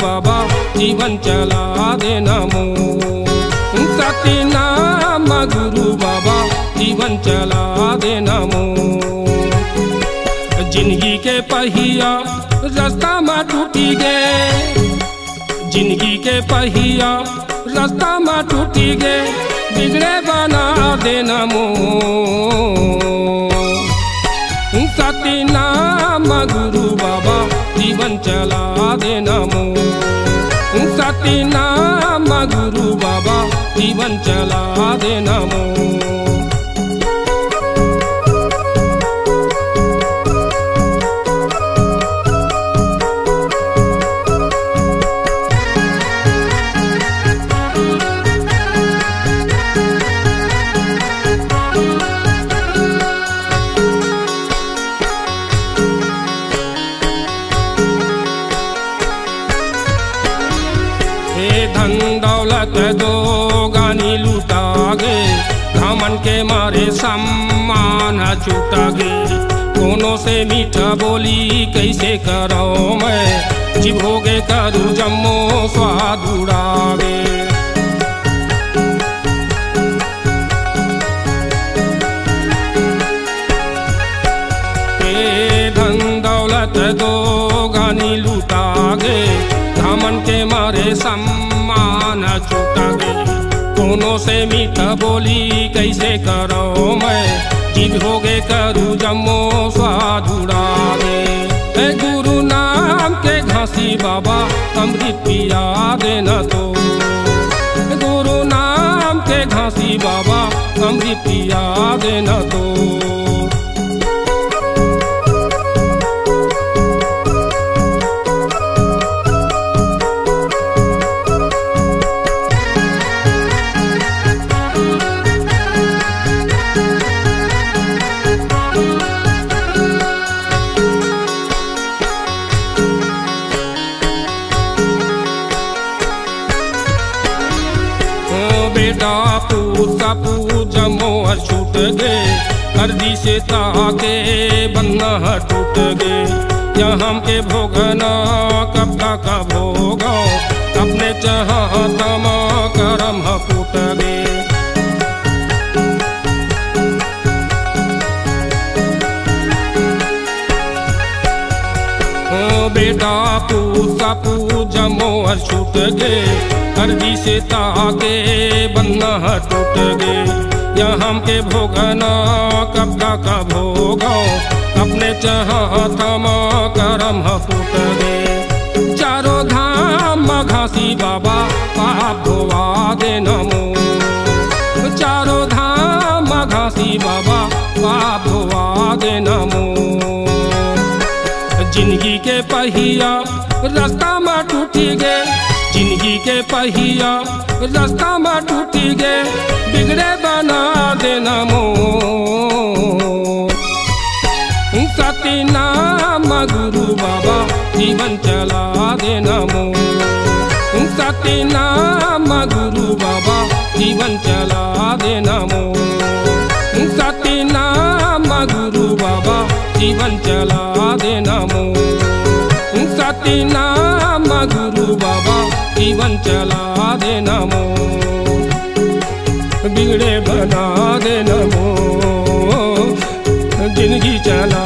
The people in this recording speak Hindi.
बाबा जीवन चला दे नमो। सतनाम गुरु बाबा जीवन चला दे नमो। जिंदगी के पहिया रास्ता में टूटी गए, जिंदगी के पहिया रास्ता में टूटी गए, बिगड़े बना दे नमो। सतनाम गुरु बाबा जीवन चला दे नमो। सतनाम गुरु बाबा जीवन चला दे नमो। धन दौलत दो गानी लूटा गे, घमन के मारे सम्मान छूटा गे। दोनों से मीठा बोली कैसे करो मैं, जिभोगे करूँ जम्मो स्वाद उड़ावे। धन दौलत दो गानी लूटा गे, घमन के मारे सम्मान छूटा गे। दोनों से मीठा बोली कैसे करो मैं, जिभोगे करूँ जम्मो स्वाद उड़ावे। गुरु नाम के घासी बाबा अमृत पिया देना तो, गुरु नाम के घासी बाबा अमृत पिया देना तो। बेटा पूसा पूज मोहर छूट गए, अर्जी से ताके बन्ना टूट गए। यहाँ हम के भोगना कब तक भोगो, अपने चाहता माँ करम फूट गए। बेटा पूसा पूज मोहर छूट गए, अर्जी से ताके बन्ना टूट गए। यहाँ हम के भोगना कब तक भोगो, अपने चाहता माँ करम फूट गए। चारों धाम घासी बाबा पाप धोवा दे नमो। चारों धाम घासी बाबा पाप धोवा दे नमो। जिंदगी के पहिया रास्ता में टूटी गए, जिंदगी के पहिया रास्ता में टूटी गए, बिगड़े बना दे नमो। सतनाम गुरु बाबा जीवन चला दे नमो। सतनाम गुरु बाबा जीवन चला दे नमो। सतनाम गुरु बाबा जीवन चला दे नमो। सतनाम गुरु बाबा जीवन चला दे नमो। बिगड़े बना दे नमो, जिंदगी चला